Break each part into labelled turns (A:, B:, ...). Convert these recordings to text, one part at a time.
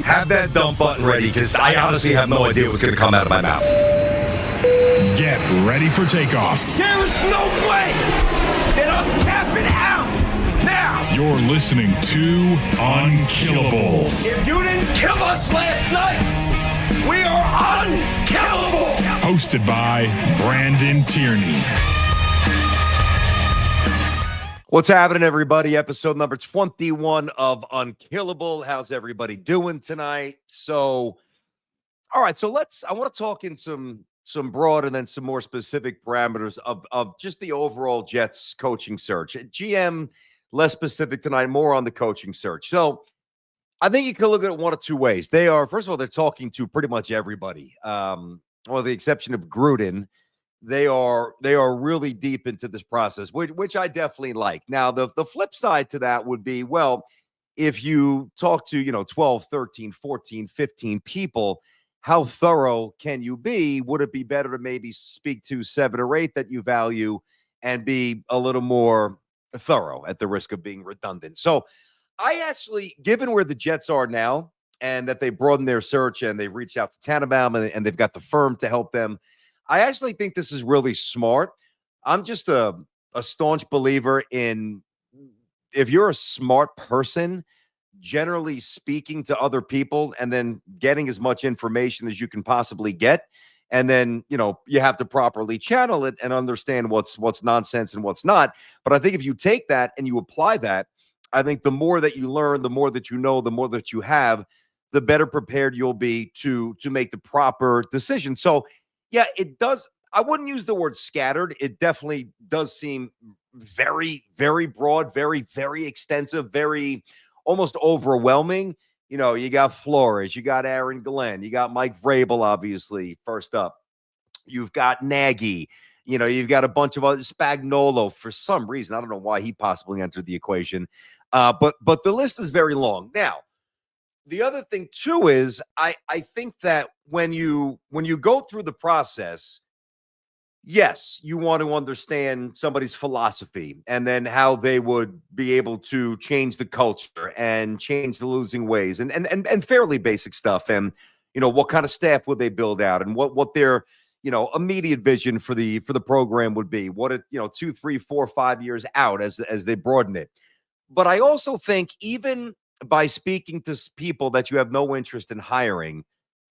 A: Have that dump button ready, because I honestly have no idea what's going to come out of my mouth.
B: Get ready for takeoff.
C: There is no way that I'm tapping out now.
B: You're listening to Unkillable.
C: If you didn't kill us last night, we are unkillable.
B: Hosted by Brandon Tierney.
A: What's happening, everybody? Episode number 21 of Unkillable. How's everybody doing tonight? So, all right. So I want to talk in some broad and then some more specific parameters of just the overall Jets coaching search. GM, less specific tonight, more on the coaching search. So I think you can look at it one of two ways. First of all, they're talking to pretty much everybody. With the exception of Gruden. They are really deep into this process, which I definitely like. Now, the flip side to that would be, well, if you talk to, 12, 13, 14, 15 people, how thorough can you be? Would it be better to maybe speak to 7 or 8 that you value and be a little more thorough at the risk of being redundant? So I actually, given where the Jets are now and that they broadened their search and they reached out to Tannenbaum and they've got the firm to help them, I actually think this is really smart. I'm just a staunch believer in, if you're a smart person, generally speaking to other people and then getting as much information as you can possibly get. And then, you have to properly channel it and understand what's nonsense and what's not. But I think if you take that and you apply that, I think the more that you learn, the more that you know, the more that you have, the better prepared you'll be to make the proper decision. So, yeah, it does. I wouldn't use the word scattered. It definitely does seem very, very broad, very, very extensive, very almost overwhelming. You got Flores, you got Aaron Glenn, you got Mike Vrabel, obviously, first up. You've got Nagy. You've got a bunch of other Spagnuolo for some reason. I don't know why he possibly entered the equation. But the list is very long. Now, the other thing, too, is I think that when you go through the process, yes, you want to understand somebody's philosophy and then how they would be able to change the culture and change the losing ways and fairly basic stuff. And, what kind of staff would they build out and what their, immediate vision for the program would be, what it, 2, 3, 4, 5 years out as they broaden it. But I also think even by speaking to people that you have no interest in hiring,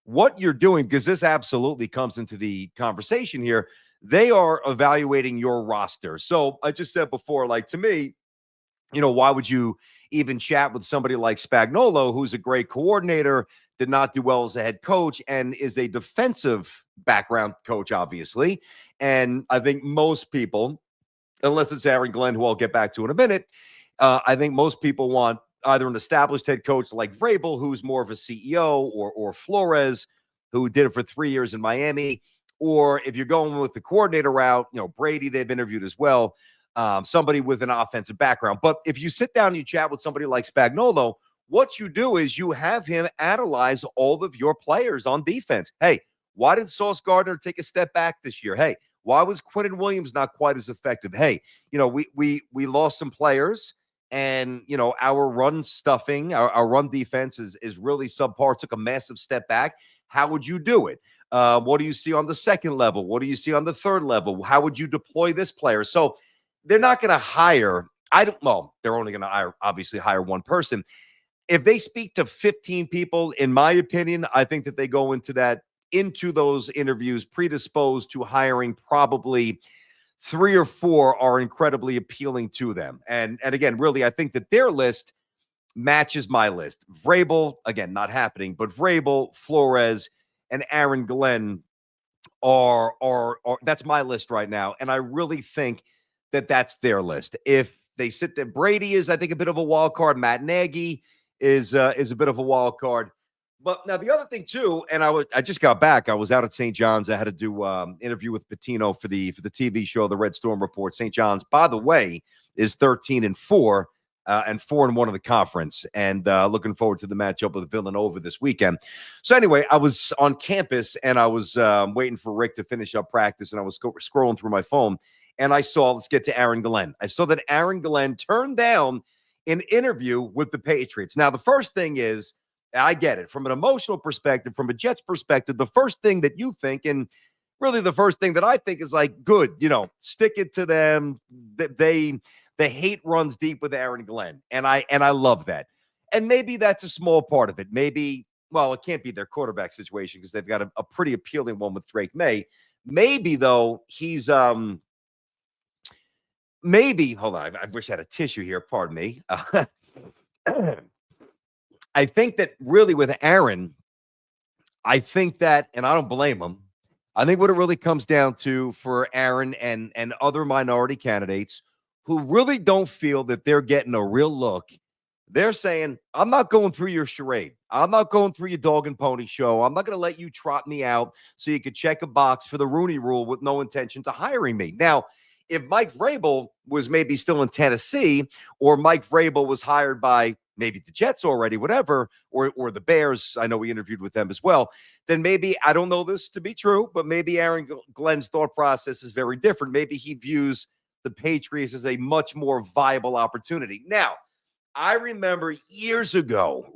A: what you're doing, because this absolutely comes into the conversation here, they are evaluating your roster. So I just said before, like, to me, why would you even chat with somebody like Spagnuolo, who's a great coordinator, did not do well as a head coach, and is a defensive background coach, obviously. And I think most people, unless it's Aaron Glenn, who I'll get back to in a minute, I think most people want either an established head coach like Vrabel, who's more of a CEO, or Flores, who did it for 3 years in Miami, or if you're going with the coordinator route, Brady, they've interviewed as well, somebody with an offensive background. But if you sit down and you chat with somebody like Spagnuolo, what you do is you have him analyze all of your players on defense. Hey, why did Sauce Gardner take a step back this year? Hey, why was Quinnen Williams not quite as effective? Hey, we lost some players. And, our run stuffing, our run defense is really subpar, took a massive step back. How would you do it? What do you see on the second level? What do you see on the third level? How would you deploy this player? So they're not going to hire. They're only going to obviously hire one person. If they speak to 15 people, in my opinion, I think that they go into those interviews predisposed to hiring probably 3 or 4 are incredibly appealing to them. And again, really, I think that their list matches my list. Vrabel, again, not happening, but Vrabel, Flores, and Aaron Glenn are that's my list right now. And I really think that that's their list. If they sit there, Brady is, I think, a bit of a wild card. Matt Nagy is a bit of a wild card. But now the other thing too, and I just got back. I was out at St. John's. I had to do interview with Patino for the TV show, The Red Storm Report. St. John's, by the way, is 13-4 and 4-1 in the conference, and looking forward to the matchup with Villanova this weekend. So anyway, I was on campus and I was waiting for Rick to finish up practice, and I was scrolling through my phone, and I saw, let's get to Aaron Glenn. I saw that Aaron Glenn turned down an interview with the Patriots. Now, the first thing is, I get it. From an emotional perspective, from a Jets perspective, the first thing that you think, and really the first thing that I think is like, good, stick it to them. The hate runs deep with Aaron Glenn. And I love that. And maybe that's a small part of it. Maybe, well, it can't be their quarterback situation because they've got a pretty appealing one with Drake May. Maybe though, he's maybe, hold on, I wish I had a tissue here, pardon me. I think that really with Aaron, I think that, and I don't blame him, I think what it really comes down to for Aaron and other minority candidates who really don't feel that they're getting a real look, they're saying, I'm not going through your charade. I'm not going through your dog and pony show. I'm not going to let you trot me out so you could check a box for the Rooney Rule with no intention to hiring me. Now, if Mike Vrabel was maybe still in Tennessee, or Mike Vrabel was hired by maybe the Jets already, whatever, or the Bears, I know we interviewed with them as well, then maybe, I don't know this to be true, but maybe Aaron Glenn's thought process is very different. Maybe he views the Patriots as a much more viable opportunity. Now, I remember years ago,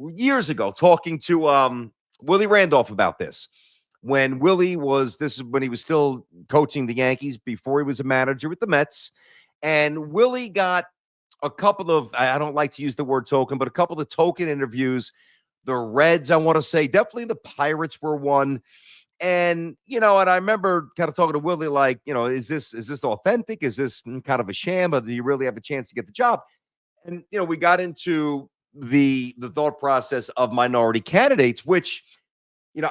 A: talking to Willie Randolph about this. When Willie was, this is when he was still coaching the Yankees before he was a manager with the Mets. And Willie got a couple of, I don't like to use the word token, but a couple of token interviews. The Reds, I want to say, definitely the Pirates were one. And, and I remember kind of talking to Willie like, is this authentic? Is this kind of a sham? Or do you really have a chance to get the job? And, we got into the thought process of minority candidates, which,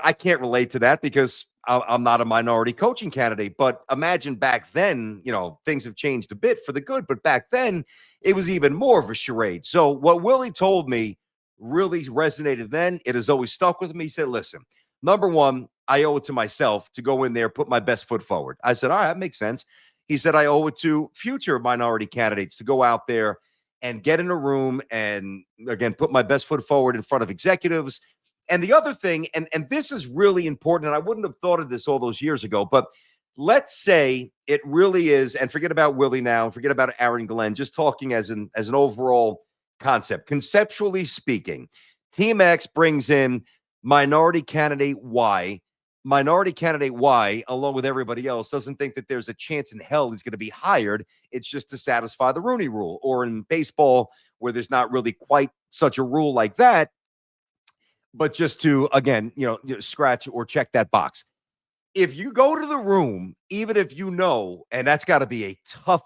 A: I can't relate to that because I'm not a minority coaching candidate. But imagine back then, things have changed a bit for the good. But back then, it was even more of a charade. So what Willie told me really resonated then. It has always stuck with me. He said, listen, number one, I owe it to myself to go in there, put my best foot forward. I said, all right, that makes sense. He said, I owe it to future minority candidates to go out there and get in a room and, again, put my best foot forward in front of executives. And the other thing, and this is really important, and I wouldn't have thought of this all those years ago, but let's say it really is, and forget about Willie now, forget about Aaron Glenn, just talking as an overall concept. Conceptually speaking, Team X brings in minority candidate Y. Minority candidate Y, along with everybody else, doesn't think that there's a chance in hell he's going to be hired. It's just to satisfy the Rooney Rule. Or in baseball, where there's not really quite such a rule like that, but just to, again, scratch or check that box. If you go to the room, even if and that's got to be a tough,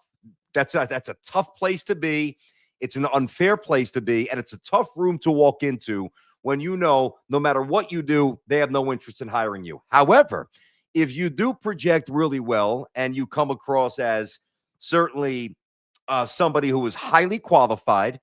A: that's a tough place to be. It's an unfair place to be, and it's a tough room to walk into when no matter what you do, they have no interest in hiring you. However, if you do project really well and you come across as certainly somebody who is highly qualified,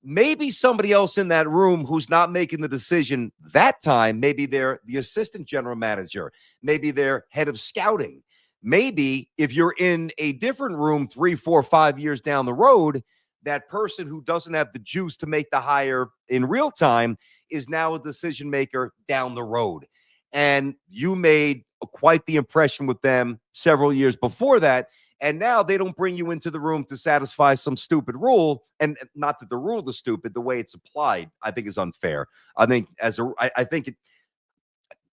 A: maybe somebody else in that room who's not making the decision that time, maybe they're the assistant general manager, maybe they're head of scouting. Maybe if you're in a different room 3, 4, 5 years down the road, that person who doesn't have the juice to make the hire in real time is now a decision maker down the road. And you made quite the impression with them several years before that. And now they don't bring you into the room to satisfy some stupid rule. And not that the rule is stupid, the way it's applied, I think, is unfair. I think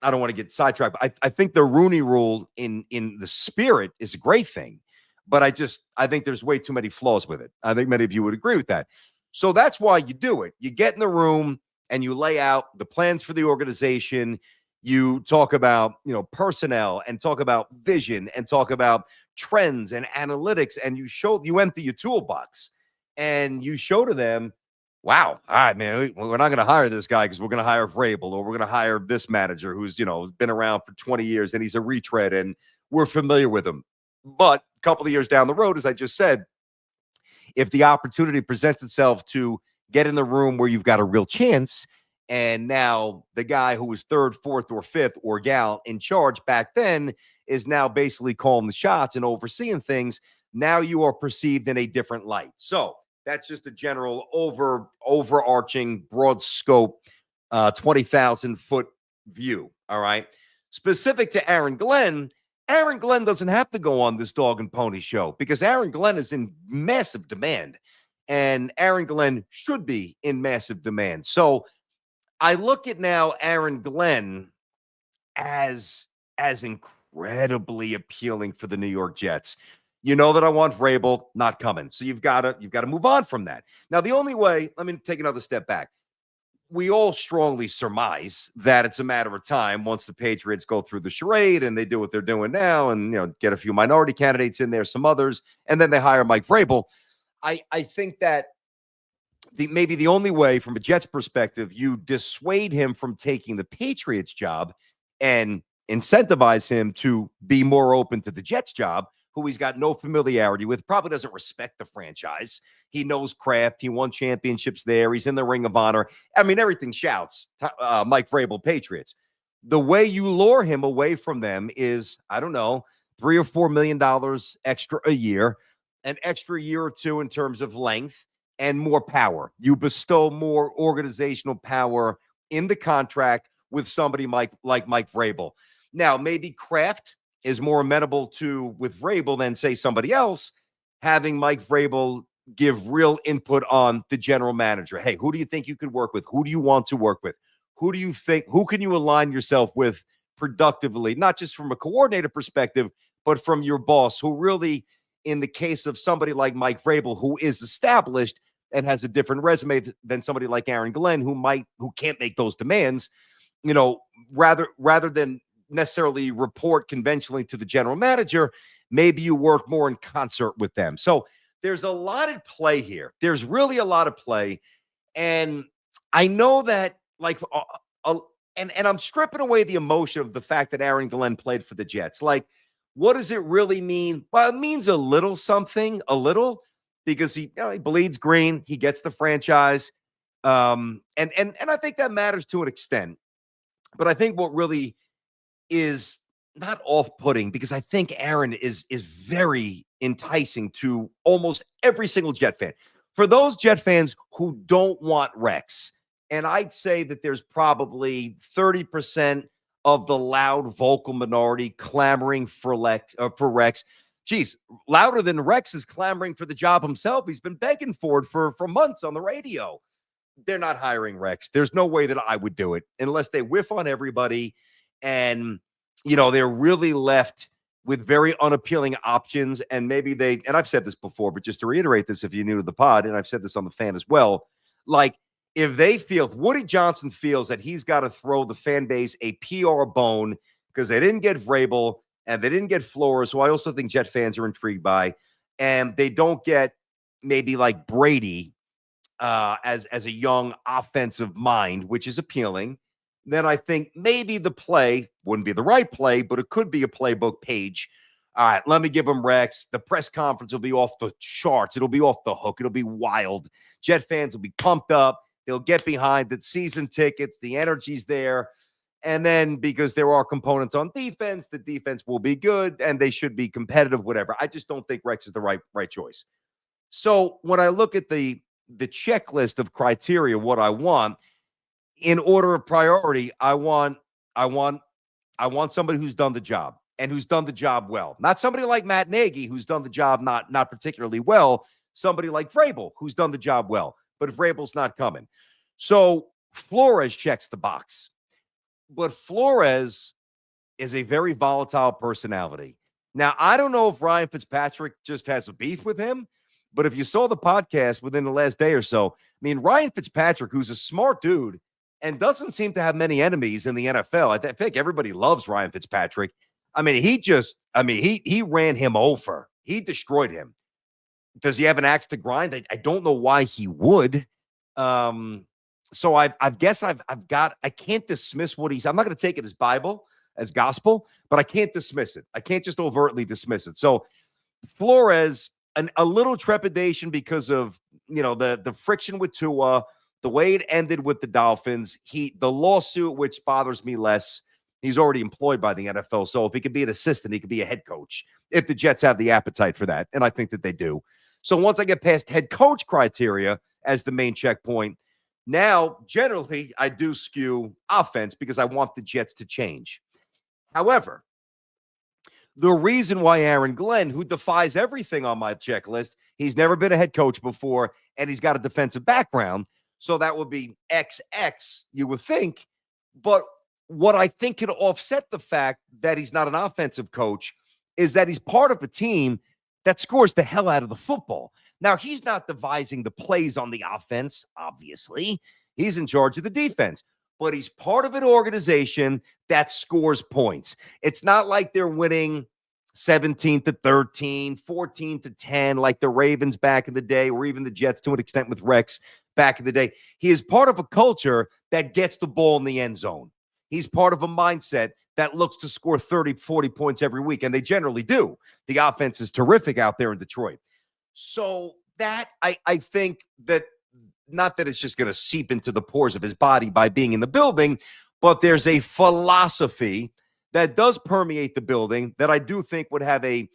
A: I don't want to get sidetracked, but I think the Rooney Rule in the spirit is a great thing. But I think there's way too many flaws with it. I think many of you would agree with that. So that's why you do it. You get in the room and you lay out the plans for the organization. You talk about, personnel and talk about vision and talk about trends and analytics. And you empty your toolbox and you show to them, wow, all right, man, we're not going to hire this guy because we're going to hire Vrabel, or we're going to hire this manager who's, been around for 20 years and he's a retread and we're familiar with him. But a couple of years down the road, as I just said, if the opportunity presents itself to get in the room where you've got a real chance, and now the guy who was third, fourth, or fifth, or gal in charge back then is now basically calling the shots and overseeing things, now you are perceived in a different light. So that's just a general overarching, broad scope, 20,000 foot view. All right. Specific to Aaron Glenn doesn't have to go on this dog and pony show because Aaron Glenn is in massive demand, and Aaron Glenn should be in massive demand. So I look at now Aaron Glenn as incredibly appealing for the New York Jets. You know that I want Vrabel, not coming. So you've got to move on from that. Now, the only way, let me take another step back. We all strongly surmise that it's a matter of time once the Patriots go through the charade and they do what they're doing now and get a few minority candidates in there, some others, and then they hire Mike Vrabel. I think that maybe the only way from a Jets perspective, you dissuade him from taking the Patriots job and incentivize him to be more open to the Jets job, who he's got no familiarity with, probably doesn't respect the franchise. He knows Kraft. He won championships there. He's in the Ring of Honor. I mean, everything shouts Mike Vrabel, Patriots. The way you lure him away from them is, I don't know, $3 or $4 million extra a year, an extra year or two in terms of length, and more power. You bestow more organizational power in the contract with somebody like Mike Vrabel. Now, maybe Kraft is more amenable to with Vrabel than, say, somebody else, having Mike Vrabel give real input on the general manager. Hey, who do you think you could work with? Who do you want to work with? Who can you align yourself with productively, not just from a coordinator perspective, but from your boss, who really, in the case of somebody like Mike Vrabel, who is established and has a different resume than somebody like Aaron Glenn, who can't make those demands, rather than necessarily report conventionally to the general manager, maybe you work more in concert with them. So there's a lot at play here. There's really a lot of play. And I know that, and I'm stripping away the emotion of the fact that Aaron Glenn played for the Jets. Like, what does it really mean? Well, it means a little something, because he bleeds green. He gets the franchise. And I think that matters to an extent. But I think what really is not off-putting, because I think Aaron is very enticing to almost every single Jet fan. For those Jet fans who don't want Rex, and I'd say that there's probably 30% of the loud vocal minority clamoring for Rex. Geez, louder than Rex is clamoring for the job himself. He's been begging for it for months on the radio. They're not hiring Rex. There's no way that I would do it unless they whiff on everybody and, they're really left with very unappealing options. And maybe and I've said this before, but just to reiterate this, if you're new to the pod, and I've said this on the fan as well, like, if Woody Johnson feels that he's got to throw the fan base a PR bone because they didn't get Vrabel and they didn't get Flores, who I also think Jet fans are intrigued by, and they don't get maybe like Brady as a young offensive mind, which is appealing, then I think maybe the play wouldn't be the right play, but it could be a playbook page. All right, let me give him Rex. The press conference will be off the charts. It'll be off the hook. It'll be wild. Jet fans will be pumped up. They'll get behind it. Season tickets, the energy's there. And then because there are components on defense, the defense will be good and they should be competitive, whatever. I just don't think Rex is the right choice. So when I look at the checklist of criteria, what I want, in order of priority, I want somebody who's done the job and who's done the job well. Not somebody like Matt Nagy, who's done the job not particularly well. Somebody like Vrabel, who's done the job well. But Vrabel's not coming. So Flores checks the box. But Flores is a very volatile personality. Now, I don't know if Ryan Fitzpatrick just has a beef with him, but if you saw the podcast within the last day or so, I mean, Ryan Fitzpatrick, who's a smart dude and doesn't seem to have many enemies in the NFL. I think everybody loves Ryan Fitzpatrick. I mean, he ran him over. He destroyed him. Does he have an axe to grind? I don't know why he would. So I can't dismiss what I'm not going to take it as Bible, as gospel, but I can't dismiss it. I can't just overtly dismiss it. So Flores, a little trepidation because of, the friction with Tua, the way it ended with the Dolphins, the lawsuit, which bothers me less. He's already employed by the NFL. So if he could be an assistant, he could be a head coach if the Jets have the appetite for that. And I think that they do. So once I get past head coach criteria as the main checkpoint, now generally I do skew offense because I want the Jets to change. However, the reason why Aaron Glenn, who defies everything on my checklist, he's never been a head coach before, and he's got a defensive background. So that would be XX, you would think. But what I think can offset the fact that he's not an offensive coach is that he's part of a team that scores the hell out of the football. Now, he's not devising the plays on the offense, obviously. He's in charge of the defense, but he's part of an organization that scores points. It's not like they're winning 17-13, 14-10, like the Ravens back in the day, or even the Jets to an extent with Rex back in the day. He is part of a culture that gets the ball in the end zone. He's part of a mindset that looks to score 30, 40 points every week, and they generally do. The offense is terrific out there in Detroit. So that, I think that, not that it's just going to seep into the pores of his body by being in the building, but there's a philosophy that does permeate the building that I do think would have a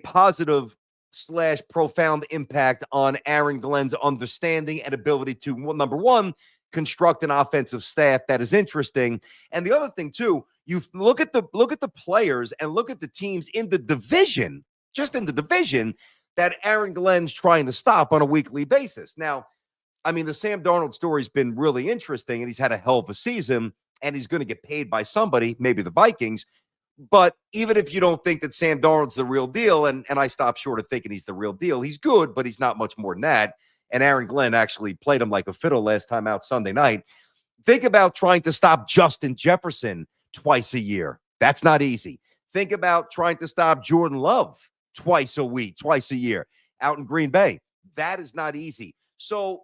A: positive / profound impact on Aaron Glenn's understanding and ability to, number one, construct an offensive staff that is interesting. And the other thing too, you look at the players and look at the teams in the division, just in the division, that Aaron Glenn's trying to stop on a weekly basis. Now, I mean, the Sam Darnold story's been really interesting, and he's had a hell of a season, and he's going to get paid by somebody, maybe the Vikings. But even if you don't think that Sam Darnold's the real deal, and I stop short of thinking he's the real deal, he's good, but he's not much more than that. And Aaron Glenn actually played him like a fiddle last time out Sunday night. Think about trying to stop Justin Jefferson twice a year. That's not easy. Think about trying to stop Jordan Love twice a year out in Green Bay. That is not easy. So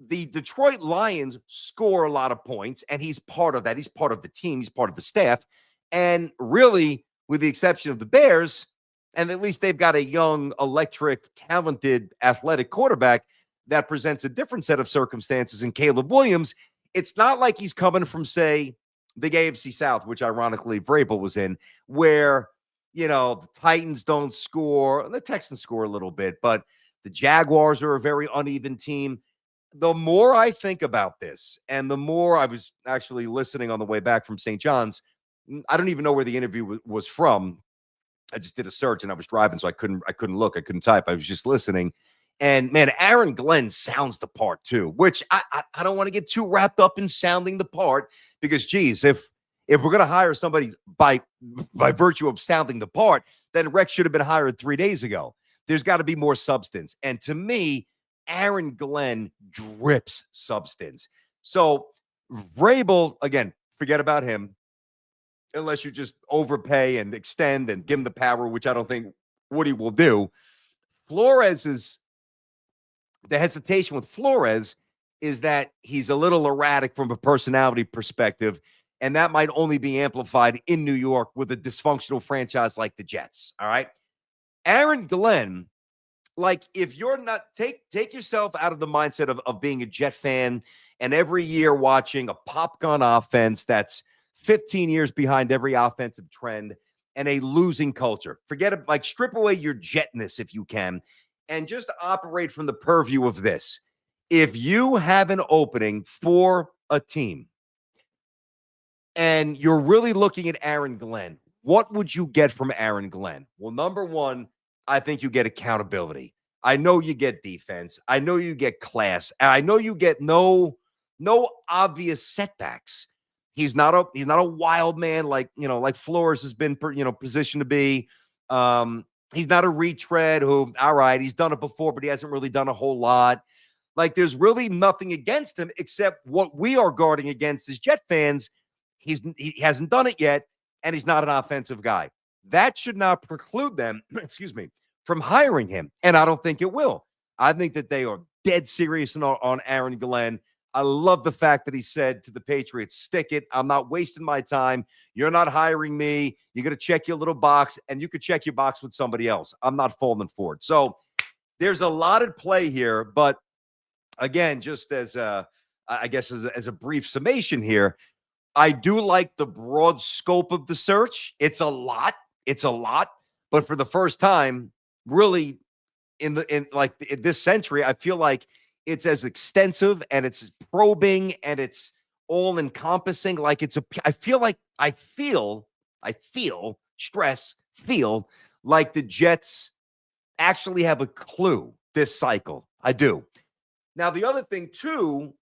A: the Detroit Lions score a lot of points, and he's part of that. He's part of the team. He's part of the staff. And really, with the exception of the Bears, and at least they've got a young, electric, talented, athletic quarterback that presents a different set of circumstances in Caleb Williams. It's not like he's coming from, say, the AFC South, which ironically Vrabel was in, where, you know, the Titans don't score. The Texans score a little bit, but the Jaguars are a very uneven team. The more I think about this, and the more I was actually listening on the way back from St. John's, I don't even know where the interview was from. I just did a search and I was driving, so I couldn't look. I couldn't type. I was just listening. And man, Aaron Glenn sounds the part too, which I don't want to get too wrapped up in sounding the part, because geez, if we're going to hire somebody by virtue of sounding the part, then Rex should have been hired 3 days ago. There's got to be more substance. And to me, Aaron Glenn drips substance. So Vrabel, again, forget about him, unless you just overpay and extend and give him the power, which I don't think Woody will do. The hesitation with Flores is that he's a little erratic from a personality perspective, and that might only be amplified in New York with a dysfunctional franchise like the Jets. All right. Aaron Glenn, like, if you're not, take yourself out of the mindset of being a Jet fan and every year watching a pop gun offense that's 15 years behind every offensive trend and a losing culture. Forget it, like, strip away your Jetness if you can, and just operate from the purview of this. If you have an opening for a team and you're really looking at Aaron Glenn, what would you get from Aaron Glenn? Well, number one, I think you get accountability. I know you get defense. I know you get class. I know you get no obvious setbacks. He's not a wild man like Flores has been, positioned to be. He's not a retread who, all right, he's done it before, but he hasn't really done a whole lot. Like, there's really nothing against him except what we are guarding against as Jet fans. He hasn't done it yet, and he's not an offensive guy. That should not preclude them, from hiring him, and I don't think it will. I think that they are dead serious on Aaron Glenn. I love the fact that he said to the Patriots, stick it. I'm not wasting my time. You're not hiring me. You're going to check your little box, and you could check your box with somebody else. I'm not falling for it. So there's a lot at play here. But again, just as a brief summation here, I do like the broad scope of the search. It's a lot. But for the first time, really, in this century, I feel like it's as extensive and it's probing and it's all encompassing. Like I feel like the Jets actually have a clue this cycle. I do. Now, the other thing too,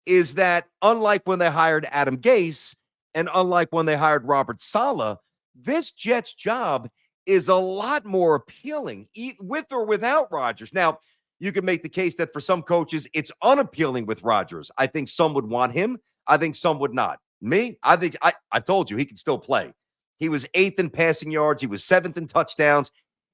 A: is that unlike when they hired Adam Gase and unlike when they hired Robert Saleh, this Jets job is a lot more appealing with or without Rodgers. Now, you can make the case that for some coaches, it's unappealing with Rodgers. I think some would want him. I think some would not. Me, I think I told you he can still play. He was 8th in passing yards. He was 7th in touchdowns.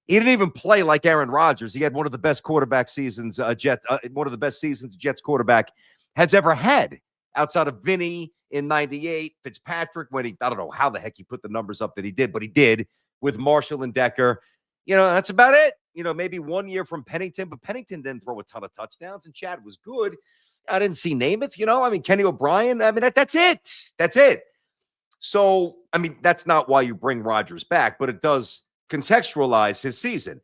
A: He didn't even play like Aaron Rodgers. He had one of the best quarterback seasons, one of the best seasons a Jets quarterback has ever had, outside of Vinny in 98, Fitzpatrick, when I don't know how the heck he put the numbers up that he did, but he did with Marshall and Decker. That's about it. Maybe 1 year from Pennington, but Pennington didn't throw a ton of touchdowns, and Chad was good. I didn't see Namath, Kenny O'Brien. That's it. That's it. So, that's not why you bring Rodgers back, but it does contextualize his season.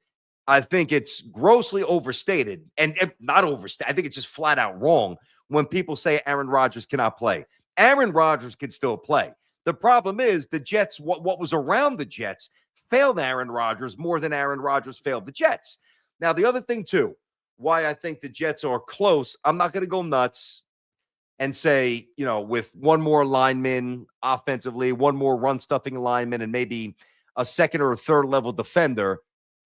A: I think it's grossly overstated and not overstated. I think it's just flat out wrong when people say Aaron Rodgers cannot play. Aaron Rodgers can still play. The problem is the Jets, what was around the Jets failed Aaron Rodgers more than Aaron Rodgers failed the Jets. Now, the other thing, too, why I think the Jets are close, I'm not going to go nuts and say, with one more lineman offensively, one more run-stuffing lineman, and maybe a second or a third level defender,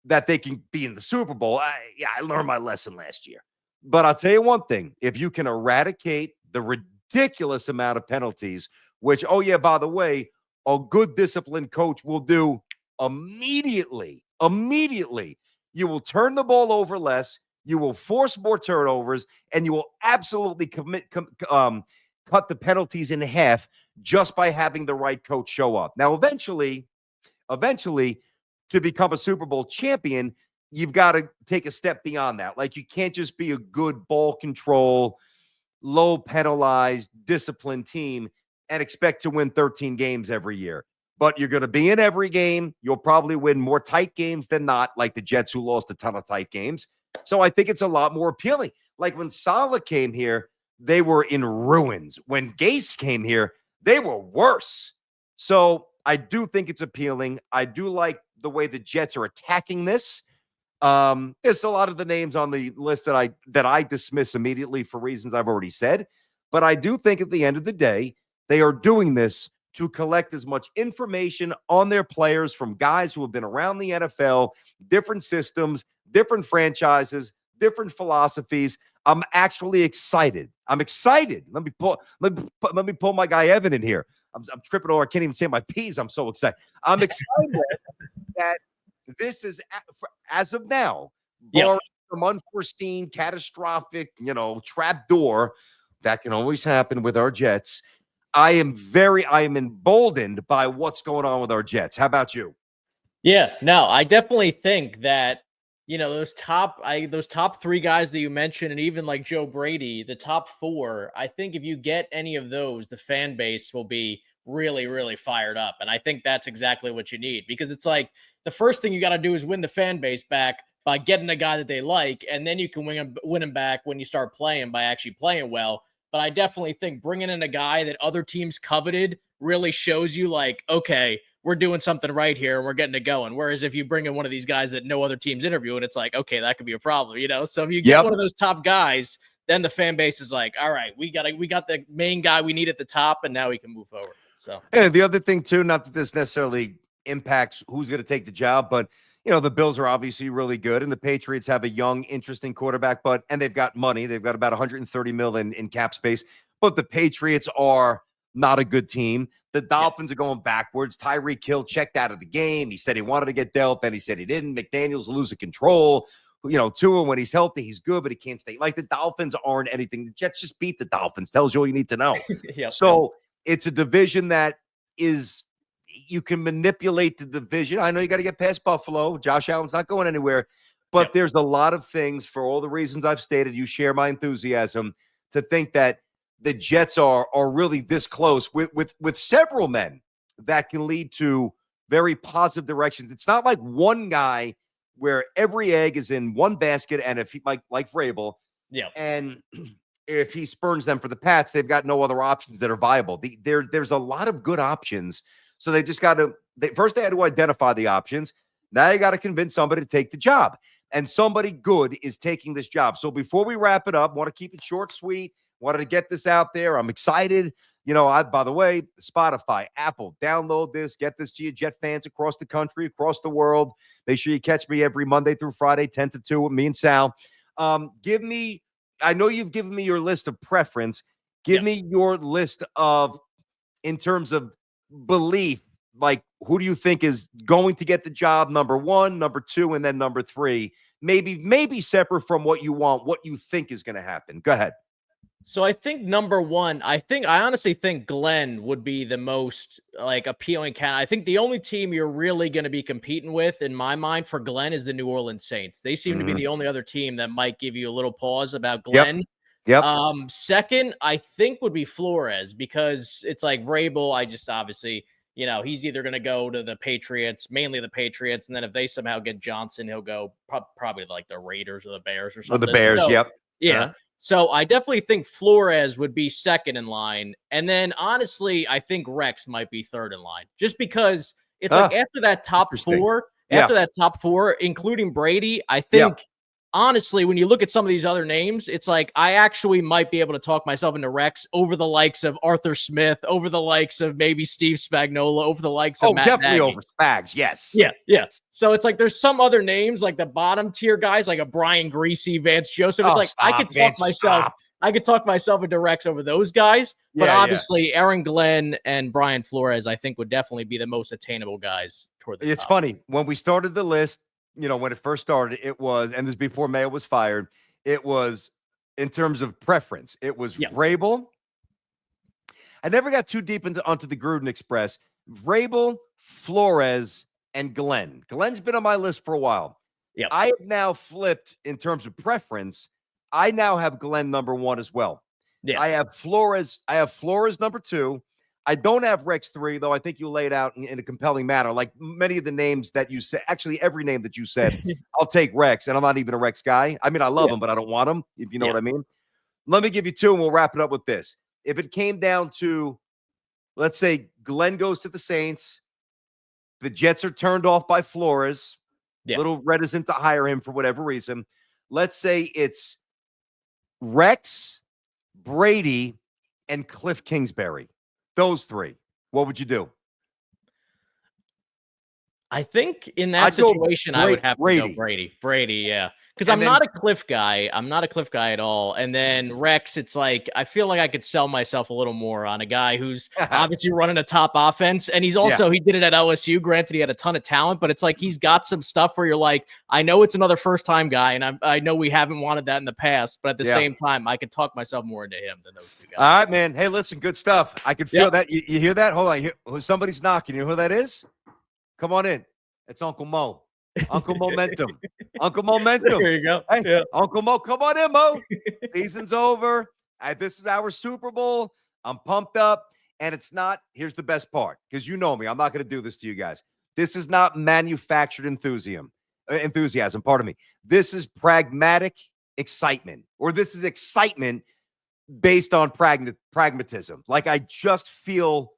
A: that they can be in the Super Bowl. I learned my lesson last year. But I'll tell you one thing. If you can eradicate the ridiculous amount of penalties, which, by the way, a good disciplined coach will do immediately, you will turn the ball over less, you will force more turnovers, and you will absolutely cut the penalties in half just by having the right coach show up. Now, eventually, to become a Super Bowl champion, you've got to take a step beyond that. Like, you can't just be a good ball control, low penalized, disciplined team and expect to win 13 games every year. But you're going to be in every game. You'll probably win more tight games than not, like the Jets, who lost a ton of tight games. So I think it's a lot more appealing. Like when Saleh came here, they were in ruins. When Gase came here, they were worse. So I do think it's appealing. I do like the way the Jets are attacking this. There's a lot of the names on the list that I dismiss immediately for reasons I've already said. But I do think at the end of the day, they are doing this to collect as much information on their players from guys who have been around the NFL, different systems, different franchises, different philosophies. I'm actually excited. I'm excited. Let me pull my guy Evan in here. I'm tripping over. I can't even say my P's. I'm so excited. I'm excited that this is, as of now, barring some unforeseen, catastrophic, trap door that can always happen with our Jets. I am emboldened by what's going on with our Jets. How about you?
D: Yeah, no, I definitely think that, those top 3 guys that you mentioned, and even like Joe Brady, the top 4, I think if you get any of those, the fan base will be really, really fired up. And I think that's exactly what you need, because it's like the first thing you got to do is win the fan base back by getting a guy that they like. And then you can win him back when you start playing by actually playing well. But I definitely think bringing in a guy that other teams coveted really shows you like, okay, we're doing something right here and we're getting it going. Whereas if you bring in one of these guys that no other team's interviewing, it's like, okay, that could be a problem, So if you get one of those top guys, then the fan base is like, all right, we got the main guy we need at the top, and now we can move forward. So,
A: and the other thing too, not that this necessarily impacts who's going to take the job, but the Bills are obviously really good, and the Patriots have a young, interesting quarterback, and they've got money. They've got about $130 million in cap space, but the Patriots are not a good team. The Dolphins are going backwards. Tyreek Hill checked out of the game. He said he wanted to get dealt, then he said he didn't. McDaniel's losing control. Tua, when he's healthy, he's good, but he can't stay. Like, the Dolphins aren't anything. The Jets just beat the Dolphins. Tells you all you need to know. So it's a division that is, you can manipulate the division. I know you got to get past Buffalo. Josh Allen's not going anywhere, but there's a lot of things, for all the reasons I've stated. You share my enthusiasm to think that the Jets are really this close with several men that can lead to very positive directions. It's not like one guy where every egg is in one basket, and if he like Vrabel, and if he spurns them for the Pats, they've got no other options that are viable. There's a lot of good options. So they just got to, first they had to identify the options. Now you got to convince somebody to take the job. And somebody good is taking this job. So before we wrap it up, want to keep it short, sweet. Wanted to get this out there. I'm excited. By the way, Spotify, Apple, download this, get this to your Jet fans across the country, across the world. Make sure you catch me every Monday through Friday, 10 to 2 with me and Sal. I know you've given me your list of preference. Give me your list of, in terms of belief, like who do you think is going to get the job? Number 1, number 2, and then number 3. Maybe separate from what you want, what you think is going to happen. Go ahead.
D: So I think number 1, I honestly think Glenn would be the most like appealing candidate. I think the only team you're really going to be competing with, in my mind, for Glenn is the New Orleans Saints. They seem to be the only other team that might give you a little pause about Glenn.
A: Yep.
D: Second, I think would be Flores, because it's like Vrabel. I just obviously, he's either going to go to the Patriots, mainly the Patriots, and then if they somehow get Johnson, he'll go probably like the Raiders or the Bears or something.
A: Or the Bears, yep.
D: Yeah. So I definitely think Flores would be second in line. And then honestly, I think Rex might be third in line, just because it's like after that top 4, including Brady, I think honestly, when you look at some of these other names, it's like I actually might be able to talk myself into Rex over the likes of Arthur Smith, over the likes of maybe Steve Spagnuolo, over the likes of Matt
A: definitely
D: Nagy.
A: Over Spags, yes.
D: Yeah. So it's like there's some other names, like the bottom tier guys, like a Brian Greasy, Vance Joseph. It's I could talk myself into Rex over those guys. But obviously, Aaron Glenn and Brian Flores, I think, would definitely be the most attainable guys toward the top.
A: It's funny. When we started the list, when it first started, it was, and this before Mayo was fired, it was in terms of preference. It was Vrabel. I never got too deep onto the Gruden Express. Vrabel, Flores, and Glenn. Glenn's been on my list for a while.
D: Yep.
A: I have now flipped in terms of preference. I now have Glenn number 1 as well.
D: Yeah.
A: I have Flores number 2. I don't have Rex 3, though I think you laid out in a compelling manner. Like many of the names that you said, actually every name that you said, I'll take Rex, and I'm not even a Rex guy. I mean, I love him, but I don't want him, if you know what I mean. Let me give you 2, and we'll wrap it up with this. If it came down to, let's say Glenn goes to the Saints, the Jets are turned off by Flores, little reticent to hire him for whatever reason. Let's say it's Rex, Brady, and Cliff Kingsbury. Those 3. What would you do?
D: I think in that situation, I would have to go Brady. Brady, yeah. Because I'm not a Cliff guy. I'm not a Cliff guy at all. And then Rex, it's like, I feel like I could sell myself a little more on a guy who's obviously running a top offense. And he's also, he did it at LSU. Granted, he had a ton of talent, but it's like he's got some stuff where you're like, I know it's another first-time guy, and I know we haven't wanted that in the past, but at the same time, I could talk myself more into him than those 2 guys.
A: All right, man. Hey, listen, good stuff. I could feel that. You hear that? Hold on. Somebody's knocking. You know who that is? Come on in. It's Uncle Mo. Uncle Momentum. Uncle Momentum.
D: There you go.
A: Hey, Uncle Mo, come on in, Mo. Season's over. This is our Super Bowl. I'm pumped up. And it's not, here's the best part, because you know me. I'm not going to do this to you guys. This is not manufactured enthusiasm. Pardon me. This is pragmatic excitement, or this is excitement based on pragmatism. Like I just feel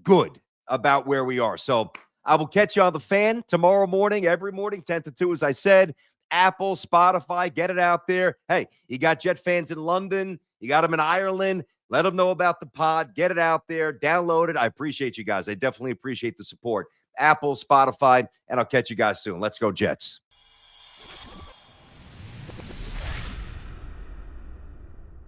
A: good about where we are. So I will catch you on the Fan tomorrow morning, every morning, 10 to 2, as I said. Apple, Spotify, get it out there. Hey, you got Jet fans in London. You got them in Ireland. Let them know about the pod. Get it out there. Download it. I appreciate you guys. I definitely appreciate the support. Apple, Spotify, and I'll catch you guys soon. Let's go, Jets.